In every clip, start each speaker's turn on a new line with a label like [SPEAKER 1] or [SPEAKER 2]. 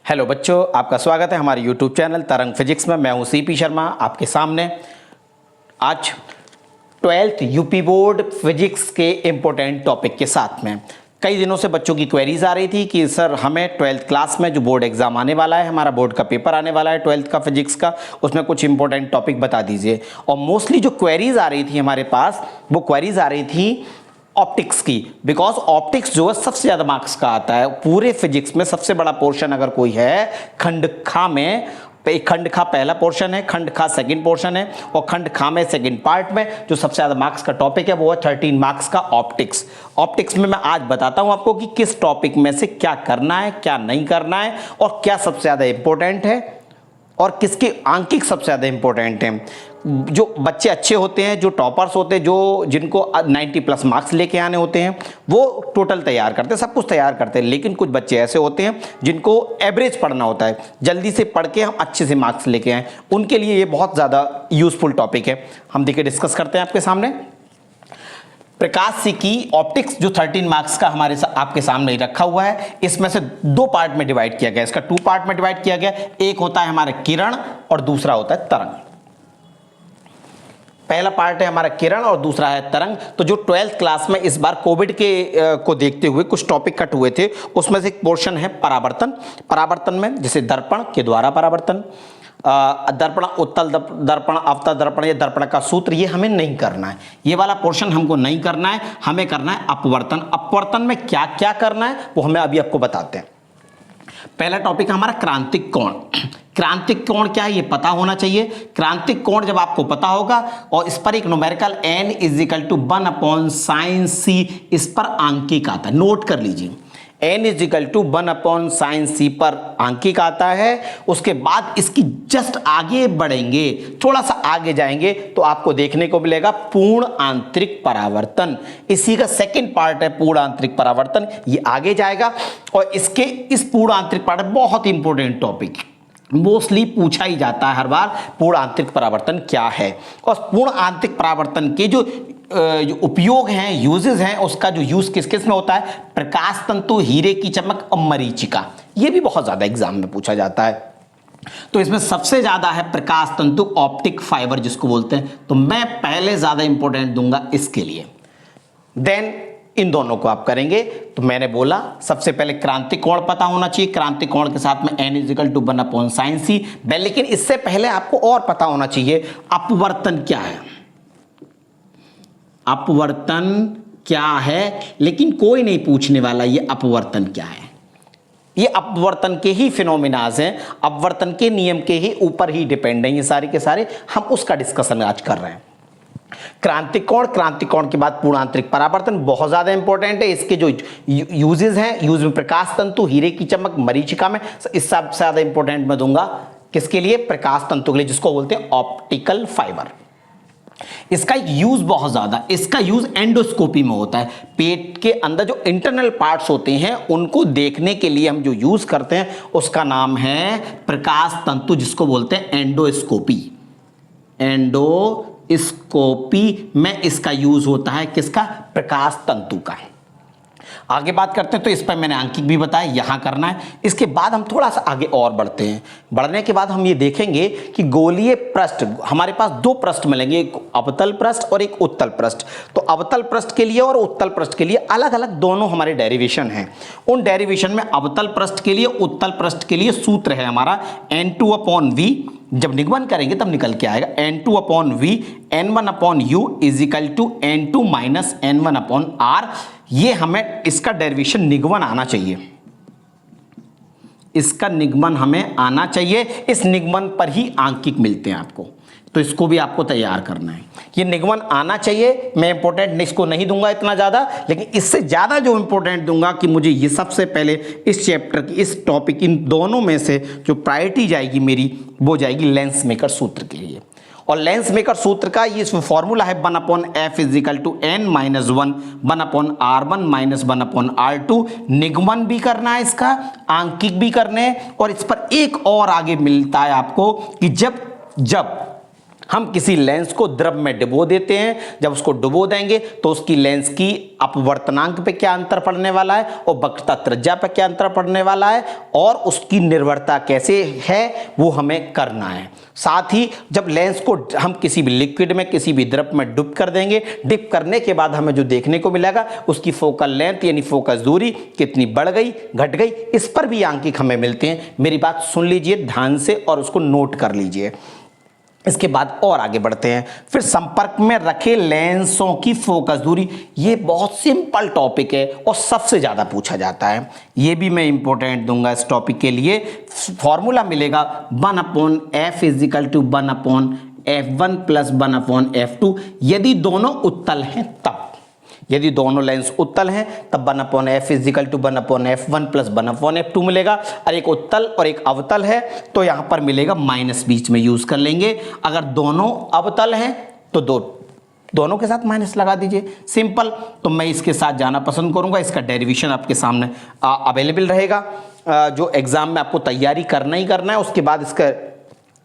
[SPEAKER 1] Hello बच्चों, आपका स्वागत है हमारे यूट्यूब चैनल तरंग फिजिक्स में। मैं हूं सीपी शर्मा आपके सामने। आज 12th यूपी बोर्ड फिजिक्स के इम्पोर्टेंट टॉपिक के साथ में कई दिनों से बच्चों की क्वेरीज आ रही थी कि सर हमें 12th क्लास में जो बोर्ड एग्जाम आने वाला है, हमारा बोर्ड का पेपर आने वाला है 12th का फिजिक्स का, उसमें कुछ इंपॉर्टेंट टॉपिक बता दीजिए। और मोस्टली जो क्वेरीज आ रही थी हमारे पास, वो क्वेरीज आ रही थी ऑप्टिक्स की, बिकॉज ऑप्टिक्स जो है सबसे ज्यादा मार्क्स का आता है पूरे फिजिक्स में। सबसे बड़ा पोर्शन अगर कोई है खंड खा में, खंड खा पहला पोर्शन है, खंड खा सेकंड पोर्शन है, और खंड खा में सेकंड पार्ट में जो सबसे ज्यादा मार्क्स का टॉपिक है वो है 13 मार्क्स का ऑप्टिक्स। ऑप्टिक्स में मैं आज बताता हूं आपको कि किस टॉपिक में से क्या करना है, क्या नहीं करना है, और क्या सबसे ज्यादा इंपॉर्टेंट है और किसके आंकिक सबसे ज्यादा इंपॉर्टेंट हैं। जो बच्चे अच्छे होते हैं, जो टॉपर्स होते हैं, जो जिनको 90 प्लस मार्क्स लेके आने होते हैं, वो टोटल तैयार करते हैं, सब कुछ तैयार करते हैं। लेकिन कुछ बच्चे ऐसे होते हैं जिनको एवरेज पढ़ना होता है, जल्दी से पढ़ के हम अच्छे से मार्क्स लेके आए, उनके लिए ये बहुत ज़्यादा यूजफुल टॉपिक है। हम देखिए डिस्कस करते हैं आपके सामने। प्रकाश से की ऑप्टिक्स जो 13 मार्क्स का हमारे आपके सामने ही रखा हुआ है, इसमें से दो पार्ट में डिवाइड किया गया, इसका 2 पार्ट में डिवाइड किया गया। एक होता है हमारा किरण और दूसरा होता है तरंग। पहला पार्ट है हमारा किरण और दूसरा है तरंग। तो जो 12th क्लास में इस बार कोविड के को देखते हुए कुछ टॉपिक कट हुए थे, उसमें से एक पोर्शन है परावर्तन। परावर्तन में जैसे दर्पण के द्वारा परावर्तन, दर्पण, उत्तल दर्पण, अवतल दर्पण, ये दर्पण का सूत्र, ये हमें नहीं करना है। ये वाला पोर्शन हमको नहीं करना है, हमें करना है अपवर्तन। अपवर्तन में क्या क्या करना है वो हमें अभी आपको बताते हैं। पहला टॉपिक हमारा क्रांतिक कोण। क्रांतिक कोण क्या है ये पता होना चाहिए। क्रांतिक कोण जब आपको पता होगा और इस पर एक न्यूमेरिकल n = 1/sin c इस पर आंकिक आता है, नोट कर लीजिए। n = 1/sin c पर आंकिक आता है। उसके बाद इसकी जस्ट आगे बढ़ेंगे, थोड़ा सा आगे जाएंगे तो आपको देखने को मिलेगा पूर्ण आंतरिक परावर्तन। इसी का सेकंड पार्ट है पूर्ण आंतरिक परावर्तन, ये आगे जाएगा। और इसके इस पूर्ण आंतरिक पार्ट बहुत इंपॉर्टेंट टॉपिक, मोस्टली पूछा ही जाता है हर बार, पूर्ण आंतरिक परावर्तन क्या है। और पूर्ण आंतरिक परावर्तन के जो उपयोग हैं, यूजेस हैं, उसका जो यूज किस किस में होता है, प्रकाश तंतु, हीरे की चमक और मरीचिका, ये भी बहुत ज्यादा एग्जाम में पूछा जाता है। तो इसमें सबसे ज्यादा है प्रकाश तंतु, ऑप्टिक फाइबर जिसको बोलते हैं। तो मैं पहले ज्यादा इंपॉर्टेंट दूंगा इसके लिए, देन इन दोनों को आप करेंगे। तो मैंने बोला सबसे पहले क्रांतिक कोण पता होना चाहिए, क्रांतिक कोण के साथ में n = 1/sin c। लेकिन इससे पहले आपको और पता होना चाहिए अपवर्तन क्या है। अपवर्तन क्या है, लेकिन कोई नहीं पूछने वाला ये अपवर्तन क्या है। ये अपवर्तन के ही फिनोमिनाज हैं, अपवर्तन के नियम के ही ऊपर ही डिपेंड है ये सारे के सारे। हम उसका डिस्कशन आज कर रहे हैं। क्रांतिक कोण, क्रांतिक कोण के बाद पूर्ण आंतरिक परावर्तन बहुत ज्यादा इंपॉर्टेंट है। इसके जो यूजेस हैं, यूज में प्रकाश तंतु, हीरे की चमक, मरीचिका में, इस सबसे ज्यादा इंपॉर्टेंट मैं दूंगा किसके लिए, प्रकाश तंतु के लिए, जिसको बोलते हैं ऑप्टिकल फाइबर। इसका एक यूज बहुत ज्यादा, इसका यूज एंडोस्कोपी में होता है। पेट के अंदर जो इंटरनल पार्ट्स होते हैं उनको देखने के लिए हम जो यूज करते हैं उसका नाम है प्रकाश तंतु, जिसको बोलते हैं एंडोस्कोपी। एंडोस्कोपी में इसका यूज होता है किसका, प्रकाश तंतु का। आगे बात करते हैं। तो इस पर मैंने आंकिक भी बताया, यहां करना है। इसके बाद हम थोड़ा सा आगे और बढ़ते हैं। बढ़ने के बाद हम ये देखेंगे कि गोलीय पृष्ठ, हमारे पास दो पृष्ठ मिलेंगे, एक अवतल पृष्ठ और एक उत्तल पृष्ठ। तो अवतल पृष्ठ के लिए और उत्तल पृष्ठ के लिए अलग अलग दोनों हमारे डेरिवेशन हैं। उन डेरिवेशन में अवतल पृष्ठ के लिए, उत्तल पृष्ठ के लिए सूत्र है हमारा n2/v। जब निगमन करेंगे तब निकल के आएगा n2/v, n1/u = n2 - n1/r। ये हमें इसका डेरिवेशन निगमन आना चाहिए, इसका निगमन हमें आना चाहिए। इस निगमन पर ही आंकिक मिलते हैं आपको, तो इसको भी आपको तैयार करना है। ये निगमन आना चाहिए। मैं इंपॉर्टेंट इसको नहीं दूंगा इतना ज्यादा, लेकिन इससे ज्यादा जो इंपॉर्टेंट दूंगा कि मुझे ये सबसे पहले इस चैप्टर की, इस टॉपिक, इन दोनों में से जो प्रायोरिटी जाएगी मेरी, वो जाएगी लेंस मेकर सूत्र के लिए। और लेंस मेकर सूत्र का ये फॉर्मूला है 1/f = n - 1 1/r1 - 1/r2। निगमन भी करना है इसका, आंकिक भी करने हैं। और इस पर एक और आगे मिलता है आपको कि जब हम किसी लेंस को द्रव में डुबो देते हैं, जब उसको डुबो देंगे तो उसकी लेंस की अपवर्तनांक पे क्या अंतर पड़ने वाला है और वक्रता त्रिज्या पे क्या अंतर पड़ने वाला है और उसकी निर्भरता कैसे है वो हमें करना है। साथ ही जब लेंस को हम किसी भी लिक्विड में किसी भी द्रव में डिप कर देंगे, डिप करने के बाद हमें जो देखने को मिलेगा उसकी फोकल लेंथ यानी फोकस दूरी कितनी बढ़ गई घट गई, इस पर भी अंक हमें मिलते हैं। मेरी बात सुन लीजिए ध्यान से और उसको नोट कर लीजिए। इसके बाद और आगे बढ़ते हैं। फिर संपर्क में रखे लेंसों की फोकस दूरी, ये बहुत सिंपल टॉपिक है और सबसे ज्यादा पूछा जाता है। ये भी मैं इंपॉर्टेंट दूंगा इस टॉपिक के लिए। फॉर्मूला मिलेगा 1/f = 1/f1 + 1/f2। यदि दोनों उत्तल हैं तब, यदि दोनों लेंस उत्तल हैं तब 1/f = 1/f1 + 1/f2 मिलेगा। और एक उत्तल और एक अवतल है तो यहां पर मिलेगा माइनस बीच में यूज कर लेंगे। अगर दोनों अवतल हैं तो दोनों के साथ माइनस लगा दीजिए, सिंपल। तो मैं इसके साथ जाना पसंद करूंगा। इसका डेरिवेशन आपके सामने अवेलेबल रहेगा। जो एग्जाम में आपको तैयारी करना ही करना है, उसके बाद इसका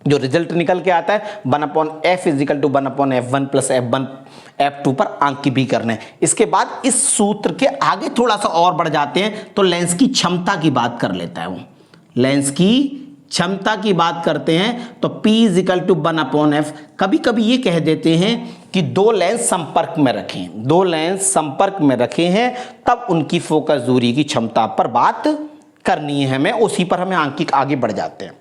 [SPEAKER 1] जो रिजल्ट निकल के आता है 1/f = 1/f1 + f1/f2 पर अंक भी करने हैं। इसके बाद इस सूत्र के आगे थोड़ा सा और बढ़ जाते हैं तो लेंस की क्षमता की बात कर लेता है वो। लेंस की क्षमता की बात करते हैं तो P = 1/f। कभी कभी ये कह देते हैं कि दो लेंस संपर्क में रखें, दो लेंस संपर्क में रखे हैं तब उनकी फोकस दूरी की क्षमता पर बात करनी है हमें, उसी पर हमें अंक आगे बढ़ जाते हैं।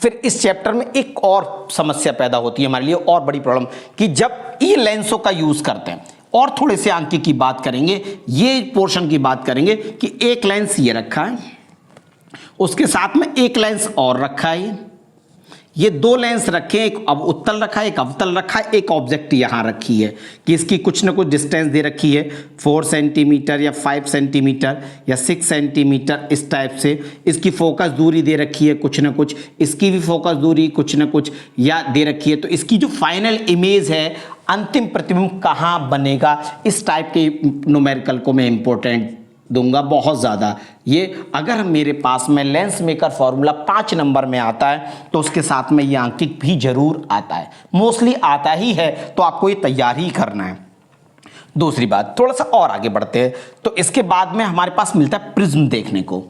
[SPEAKER 1] फिर इस चैप्टर में एक और समस्या पैदा होती है हमारे लिए, और बड़ी प्रॉब्लम, कि जब ये लेंसों का यूज करते हैं और थोड़े से अंक की बात करेंगे, ये पोर्शन की बात करेंगे कि एक लेंस ये रखा है, उसके साथ में एक लेंस और रखा है, ये दो लेंस रखे, एक अब उत्तल रखा है एक अवतल रखा है, एक ऑब्जेक्ट यहां रखी है कि इसकी कुछ ना कुछ डिस्टेंस दे रखी है 4 सेंटीमीटर या 5 सेंटीमीटर या 6 सेंटीमीटर, इस टाइप से इसकी फोकस दूरी दे रखी है कुछ ना कुछ, इसकी भी फोकस दूरी कुछ ना कुछ या दे रखी है। तो इसकी जो फाइनल इमेज है, अंतिम प्रतिबिंब कहाँ बनेगा, इस टाइप के न्यूमेरिकल को मैं इंपॉर्टेंट दूंगा बहुत ज़्यादा। ये अगर मेरे पास में लेंस मेकर फॉर्मूला 5 नंबर में आता है तो उसके साथ में ये अंकित भी जरूर आता है, मोस्टली आता ही है, तो आपको ये तैयार ही करना है। दूसरी बात, थोड़ा सा और आगे बढ़ते हैं तो इसके बाद में हमारे पास मिलता है प्रिज्म देखने को।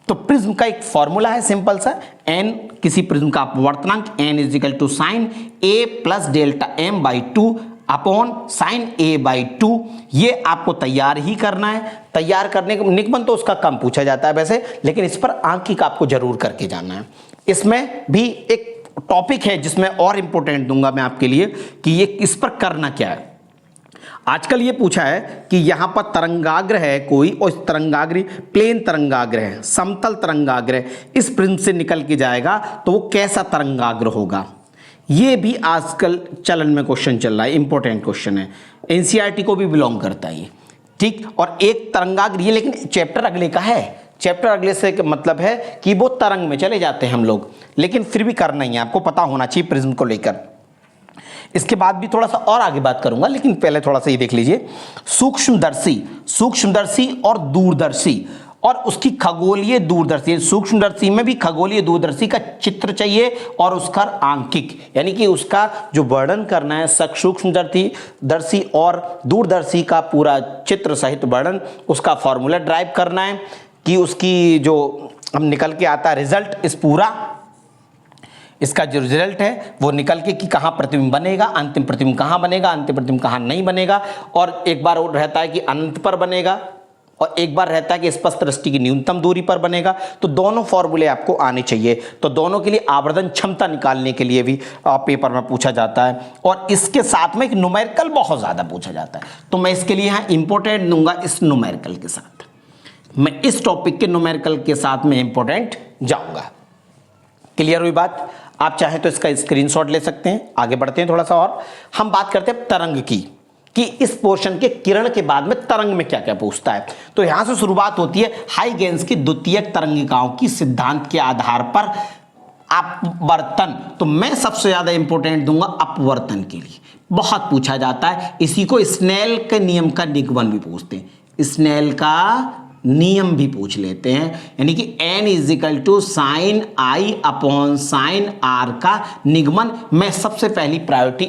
[SPEAKER 1] तो प्रिज्म का एक फॉर्मूला है सिंपल सा, n किसी प्रिज्म का अपवर्तनांक n = sin a + Δm/2 upon sin a/2। ये आपको तैयार ही करना है। तैयार करने का निगमन तो उसका कम पूछा जाता है वैसे, लेकिन इस पर अंकित आपको जरूर करके जाना है। इसमें भी एक टॉपिक है जिसमें और इंपॉर्टेंट दूंगा मैं आपके लिए कि ये इस पर करना क्या है। आजकल ये पूछा है कि यहां पर तरंगाग्र है कोई, और इस तरंगाग्र प्लेन तरंगाग्र है, समतल तरंगाग्र इस प्रिज्म से निकल के जाएगा तो वो कैसा तरंगाग्र होगा। ये भी आजकल चलन में क्वेश्चन चल रहा है, इंपॉर्टेंट क्वेश्चन है, एनसीईआरटी को भी बिलोंग करता है ये, ठीक। और एक तरंगाग्र ये, लेकिन चैप्टर अगले का है, चैप्टर अगले से मतलब है कि वो तरंग में चले जाते हैं हम लोग, लेकिन फिर भी करना ही है, आपको पता होना चाहिए प्रिज्म को लेकर। इसके बाद भी थोड़ा सा और आगे बात करूंगा, लेकिन पहले थोड़ा सा ये देख लीजिए, सूक्ष्मदर्शी और दूरदर्शी और उसकी खगोलीय दूरदर्शी। सूक्ष्मदर्शी में भी खगोलीय दूरदर्शी का चित्र चाहिए और उसका आंकिक, यानी कि उसका जो वर्णन करना है, सूक्ष्मदर्शी और दूरदर्शी का पूरा चित्र सहित वर्णन, उसका फॉर्मूला ड्राइव करना है कि उसकी जो हम निकल के आता है रिजल्ट, इस पूरा इसका जो रिजल्ट है वो निकल के कि कहाँ प्रतिबिंब बनेगा, अंतिम प्रतिबिंब कहाँ बनेगा, अंतिम प्रतिबिंब कहाँ नहीं बनेगा, और एक बार रहता है कि अनंत पर बनेगा और एक बार रहता है कि स्पष्ट दृष्टि की न्यूनतम दूरी पर बनेगा। तो दोनों फॉर्मूले आपको आने चाहिए। तो दोनों के लिए आवर्धन क्षमता निकालने के लिए भी पेपर में पूछा जाता है, और इसके साथ में एक न्यूमेरिकल बहुत ज़्यादा पूछा जाता है। तो मैं इसके लिए यहाँ इंपॉर्टेंट दूंगा, इस न्यूमेरिकल के साथ मैं इस टॉपिक के न्यूमेरिकल के साथ में इंपॉर्टेंट जाऊँगा। क्लियर हुई बात? आप चाहें तो इसका स्क्रीनशॉट ले सकते हैं। आगे बढ़ते हैं थोड़ा सा और हम बात करते हैं तरंग की, कि इस पोर्शन के किरण के बाद में तरंग में क्या क्या पूछता है। तो यहां से शुरुआत होती है हाइगेंस की द्वितीयक तरंगिकाओं की सिद्धांत के आधार पर अपवर्तन। तो मैं सबसे ज्यादा इंपॉर्टेंट दूंगा अपवर्तन के लिए, बहुत पूछा जाता है। इसी को स्नेल के नियम का निगमन भी पूछते हैं, स्नेल का नियम भी पूछ लेते हैं, यानी कि n is equal to sine i upon sine r का निगमन मैं सबसे पहली प्रायोरिटी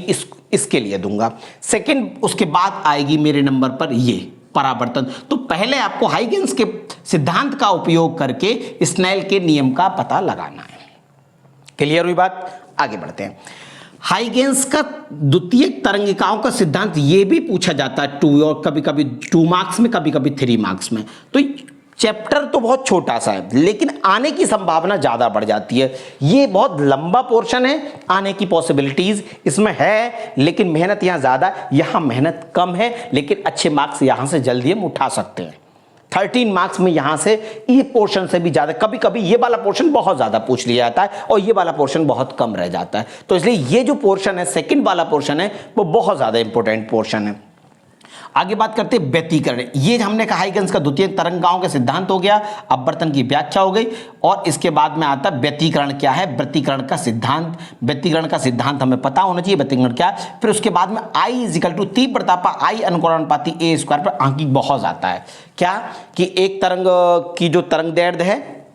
[SPEAKER 1] इसके लिए दूंगा। सेकंड, उसके बाद आएगी मेरे नंबर पर ये परावर्तन। तो पहले आपको हाइगेंस के सिद्धांत का उपयोग करके स्नेल के नियम का पता लगाना है। क्लियर हुई बात? आगे बढ़ते हैं। हाइगेंस का द्वितीयक तरंगिकाओं का सिद्धांत ये भी पूछा जाता है 2 और कभी कभी 2 मार्क्स में, कभी कभी 3 मार्क्स में। तो चैप्टर तो बहुत छोटा सा है, लेकिन आने की संभावना ज्यादा बढ़ जाती है। ये बहुत लंबा पोर्शन है, आने की पॉसिबिलिटीज इसमें है, लेकिन मेहनत यहां ज्यादा, यहां मेहनत कम है, लेकिन अच्छे मार्क्स यहां से जल्दी हम उठा सकते हैं। 13 मार्क्स में यहां से ये पोर्शन से भी ज्यादा, कभी कभी ये वाला पोर्शन बहुत ज्यादा पूछ लिया जाता है और ये वाला पोर्शन बहुत कम रह जाता है। तो इसलिए ये जो पोर्शन है, सेकंड वाला पोर्शन है, वो बहुत ज्यादा इंपॉर्टेंट पोर्शन है। आगे बात करते हैं व्यतिकरण। ये हमने कहा हाइगेंस का द्वितीयक तरंगिकाओं के सिद्धांत हो गया, अपवर्तन की व्याख्या हो गई, और इसके बाद में आता है व्यतिकरण क्या है, व्यतिकरण का सिद्धांत। व्यतिकरण का सिद्धांत हमें पता होना चाहिए व्यतिकरण क्या है। फिर उसके बाद में आई इज इक्वल टू तीव्रता पर आई अनुकरणपाती ए स्क्वायर पर आंकी बहुत आता है। क्या कि एक तरंग की जो तरंग दैर्ध्य है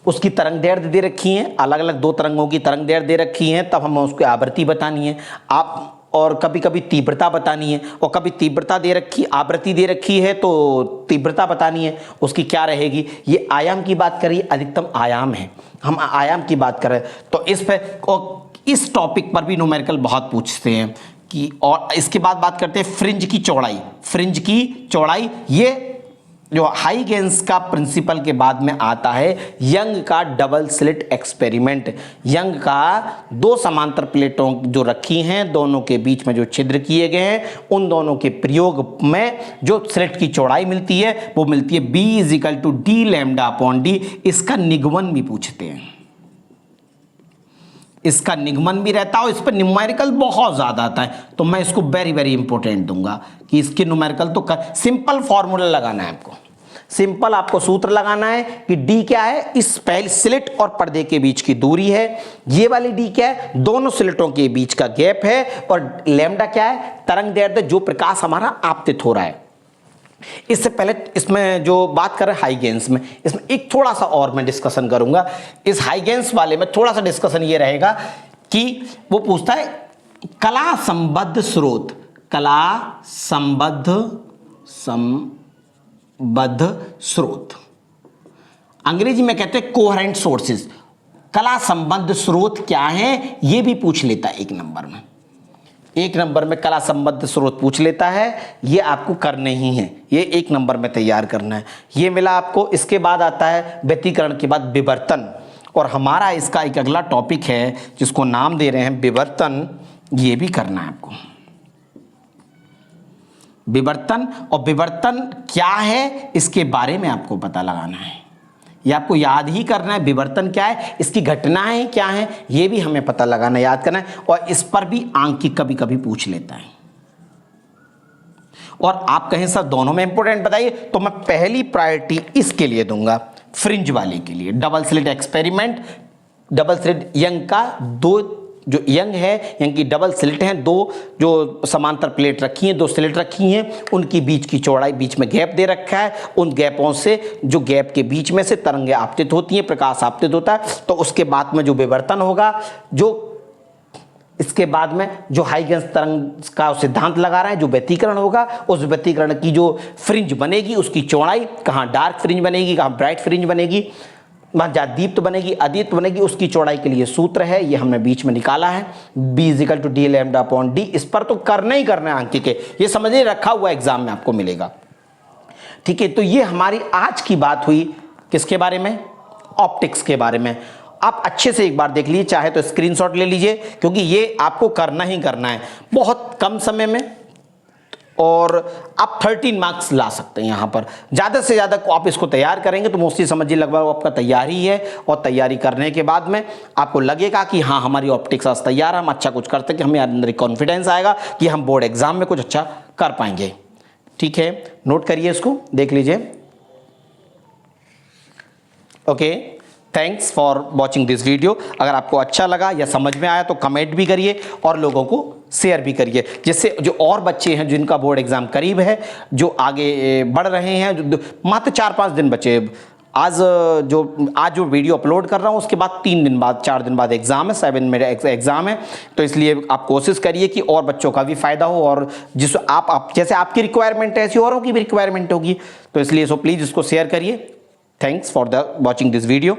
[SPEAKER 1] उसकी तरंग दैर्ध्य दे रखी है, अलग अलग 2 तरंगों की तरंग दैर्ध्य दे रखी है, तब हमें उसकी आवृत्ति बतानी है आप, और कभी कभी तीव्रता बतानी है, और कभी तीव्रता दे रखी, आवृत्ति दे रखी है तो तीव्रता बतानी है, उसकी क्या रहेगी। ये आयाम की बात करिए, अधिकतम आयाम है, हम आयाम की बात कर रहे हैं। तो इस पे और इस टॉपिक पर भी न्यूमेरिकल बहुत पूछते हैं कि, और इसके बाद बात करते हैं फ्रिंज की चौड़ाई। फ्रिंज की चौड़ाई ये जो हाइगेंस का प्रिंसिपल के बाद में आता है यंग का डबल स्लिट एक्सपेरिमेंट। यंग का 2 समांतर प्लेटों जो रखी हैं, दोनों के बीच में जो छिद्र किए गए हैं, उन दोनों के प्रयोग में जो स्लिट की चौड़ाई मिलती है वो मिलती है b is equal to d lambda upon d. इसका निगमन भी पूछते हैं, इसका निगमन भी रहता है और इस पर न्यूमेरिकल बहुत ज्यादा आता है, तो मैं इसको वेरी वेरी इंपॉर्टेंट दूंगा कि इसके न्यूमेरिकल तो सिंपल फॉर्मूला लगाना है आपको। सिंपल आपको सूत्र लगाना है कि डी क्या है, इस पहले स्लिट और पर्दे के बीच की दूरी है, ये वाली डी क्या है, दोनों स्लिटों के बीच का गैप है, और लैम्डा क्या है, तरंग दैर्ध्य जो प्रकाश हमारा आपतित हो रहा है। इससे पहले इसमें जो बात कर रहे हैं हाइगेंस में, इसमें एक थोड़ा सा और मैं डिस्कशन करूंगा। इस हाइगेंस वाले में थोड़ा सा डिस्कशन ये रहेगा कि वो पूछता है कला संबद्ध स्रोत, कला संबद्ध स्रोत, अंग्रेजी में कहते हैं कोहेरेंट सोर्सेज। कला संबद्ध स्रोत क्या है ये भी पूछ लेता है 1 नंबर में। 1 नंबर में कला संबद्ध स्रोत पूछ लेता है, ये आपको करने ही है, ये 1 नंबर में तैयार करना है। ये मिला आपको। इसके बाद आता है व्यतिकरण के बाद विवर्तन, और हमारा इसका एक अगला टॉपिक है जिसको नाम दे रहे हैं विवर्तन, ये भी करना है आपको। विवर्तन, और विवर्तन क्या है इसके बारे में आपको पता लगाना है, ये आपको याद ही करना है। विवर्तन क्या है, इसकी घटनाएं क्या है, ये भी हमें पता लगाना, याद करना है, और इस पर भी आंकिक कभी कभी पूछ लेता है। और आप कहें सर दोनों में इंपॉर्टेंट बताइए, तो मैं पहली प्रायोरिटी इसके लिए दूंगा, फ्रिंज वाले के लिए। Double slit experiment, double slit young का 2 जो यंग है, यंग की डबल स्लिट हैं, 2 जो समांतर प्लेट रखी हैं, 2 स्लिट रखी हैं, उनकी बीच की चौड़ाई, बीच में गैप दे रखा है, उन गैपों से, जो गैप के बीच में से तरंगें आपतित होती हैं, प्रकाश आपतित होता है, तो उसके बाद में जो विवर्तन होगा, जो इसके बाद में जो हाइगेंस तरंग का सिद्धांत लगा रहा है, जो व्यतिकरण होगा, उस व्यतिकरण की जो फ्रिंज बनेगी, उसकी चौड़ाई, कहाँ डार्क फ्रिंज बनेगी, कहाँ ब्राइट फ्रिंज बनेगी, वहाँ जहाँ दीप्त बनेगी, अदीप्त बनेगी, उसकी चौड़ाई के लिए सूत्र है, ये हमने बीच में निकाला है, b is equal to d lambda upon d. इस पर तो करना ही करना है आंकी के, ये समझिए रखा हुआ एग्जाम में आपको मिलेगा। ठीक है, तो ये हमारी आज की बात हुई किसके बारे में, ऑप्टिक्स के बारे में। आप अच्छे से एक बार देख लीजिए, चाहे तो स्क्रीनशॉट ले लीजिए, क्योंकि ये आपको करना ही करना है बहुत कम समय में, और आप 13 मार्क्स ला सकते हैं यहाँ पर। ज़्यादा से ज़्यादा आप इसको तैयार करेंगे तो मोस्टली समझिए लगभग आपका तैयारी है, और तैयारी करने के बाद में आपको लगेगा कि हाँ हमारी ऑप्टिक्स आज तैयार है, हम अच्छा कुछ करते हैं, कि हमें अंदर कॉन्फिडेंस आएगा कि हम बोर्ड एग्जाम में कुछ अच्छा कर पाएंगे। ठीक है, नोट करिए, इसको देख लीजिए। Okay, thanks for watching this video. अगर आपको अच्छा लगा या समझ में आया तो कमेंट भी करिए और लोगों को शेयर भी करिए, जिससे जो और बच्चे हैं जिनका बोर्ड एग्जाम करीब है, जो आगे बढ़ रहे हैं, जो मात्र 4-5 दिन बचे, आज जो वीडियो अपलोड कर रहा हूँ उसके बाद 3 दिन बाद 4 दिन बाद एग्जाम है, 7 में एग्जाम है। तो इसलिए आप कोशिश करिए कि और बच्चों का भी फायदा हो, और जिस आप जैसे आपकी रिक्वायरमेंट है ऐसी औरों की भी रिक्वायरमेंट होगी। तो इसलिए प्लीज़ इसको शेयर करिए। Thanks for the watching this video.